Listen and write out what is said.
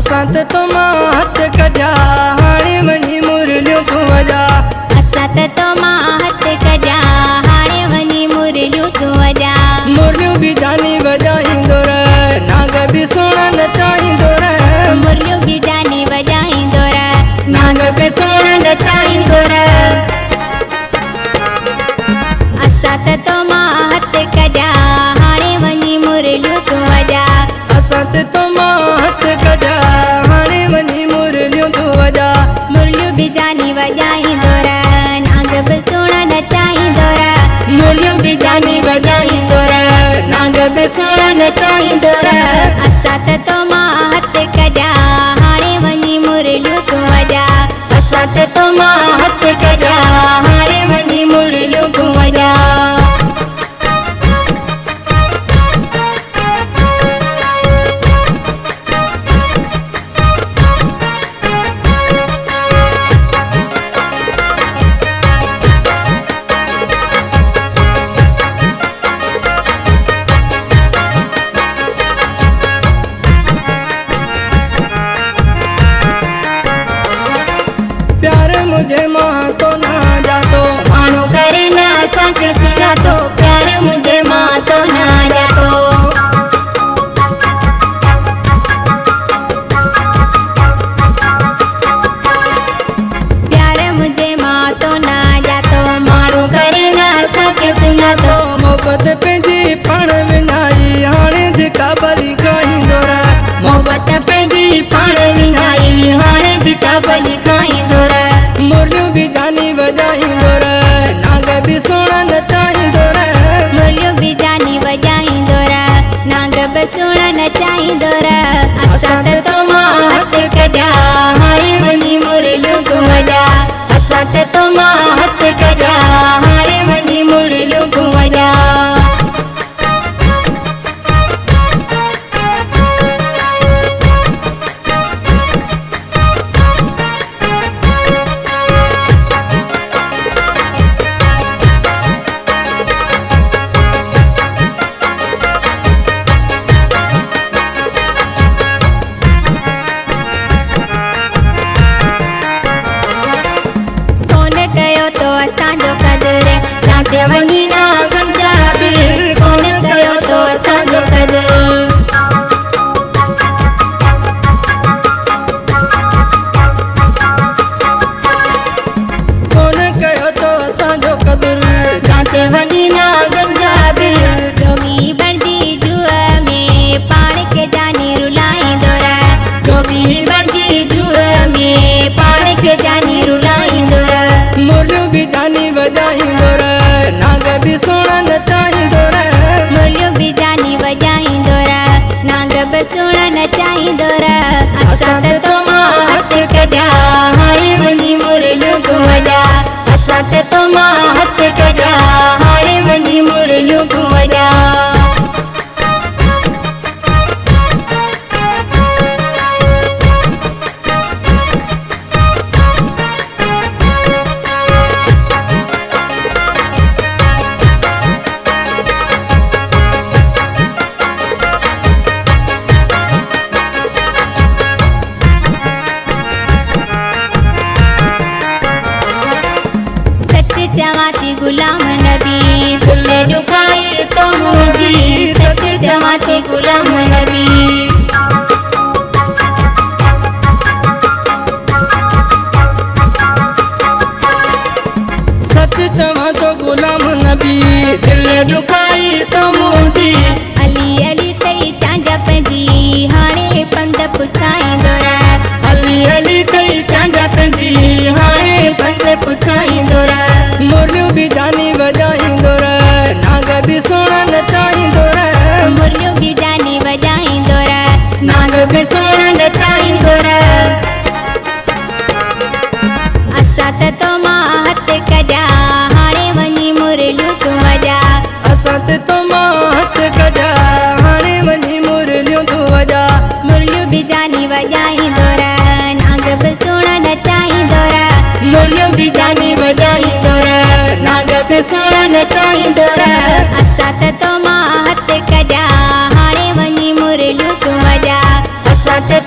असां त तोमां हथ कढिया हाणे वञी मुरलियूं तूं वॼा। असां त तोमां हथ कढिया हाणे वञी मुरलियूं तूं वॼा। मुरलियूं बि जानी वॼाईंदो रह नाग बि सोना नचाईंदो रह। मुरलियूं बि जानी वॼाईंदो रह नाग बि सोना नचाईंदो रह। असां त तोमां हथ कढिया हाणे वञी मुरलियूं तूं वॼा। असां त तोमां हथ कढिया हाणे वञी मुरलियूं तूं वॼा। मुरलियूं बि जानी वॼाईंदो रह नाग बि सोना नचाईंदो रह। मुरलियूं बि जानी वॼाईंदो रह नाग बि सोना नचाईंदो रह। असां त तोमां हथ कढिया हाणे वञी मुरलियूं तूं वॼा। असां त तोमां हथ कढिया हाणे वञी मुरलियूं तूं वॼा। प्यार मुझे मां तो ना जातो मानो करे ना सच सुना तो। प्यार मुझे मां तो ना जातो। प्यार मुझे मां तो ना जातो मानो करे ना सच सुना तो। मोहब्बत पंहिंजी पाण विञाई हाणे धिका भली खाईंदो रह। मोहब्बत पंहिंजी पाण विञाई हाणे धिका भली खाईंदो रह। मुरलियूं बि जानी वॼाईंदो रह नाग बि सोना नचाईंदो रह। मुरलियूं बि जानी वॼाईंदो रह नाग बि सोना नचाईंदो रह। असां त तोमां हथ कढिया हाणे वञी मुरलियूं तूं वॼा। असां त तोमां हथ कढिया हाणे वञी मुरलियूं तूं वॼा। कौन कयो तो असांजो क़दुरु नाचे वञी नागन जा बीर। कौन कयो तो असांजो क़दुरु। कौन कयो तो असांजो क़दुरु नाचे वञी नागन जा बीर। जोगी बणजी जुअ में पाण खे जानी रुलाईंदो रह। जोगी बणजी जुअ में पाण खे जानी रुलाईंदो रह। मुरलियूं बि जानी वॼाईंदो रह नाग बि सोना नचाईंदो रह। मुरलियूं बि जानी वॼाईंदो रह नाग बि सोना नचाईंदो रह। असां त तोमां हथ कढिया हाणे वञी मुरलियूं तूं वॼा। असां त तोमां हथ कढिया हाणे वञी मुरलियूं तूं वॼा। सच चवां थी गुलाम नबी दिल दुखाई तो मुंहिंजी। सच चवां थी गुलाम नबी। सच चवां तो गुलाम नबी दिल दुखाई तो मुंहिंजी। अली अली तई चांद पंहिंजी हाणे पंध पुछाईंदो रह। अली अली कई चांद पंहिंजी हाणे पंध पुछाईंदो रह। मुरलियूं बि जानी वॼाईंदो रह नाग बि सोना नचाईंदो रह। मुरलियूं बि जानी वॼाईंदो रह नाग बि सोना नचाईंदो रह। असां त तोमां हथ कढिया हाणे वञी मुरलियूं तूं वॼा। असां त तोमां हथ कढिया हाणे वञी मुरलियूं तूं वॼा। मुरलियूं बि जानी वॼाईंदो रह नाग बि सोना नचाईंदो रह। मुरलियूं बि जानी वॼाईंदो रह नाग बि सोना नचाईंदो रह। असां त तोमां हथ कढिया हाणे वञी मुरलियूं तूं वॼा। असां त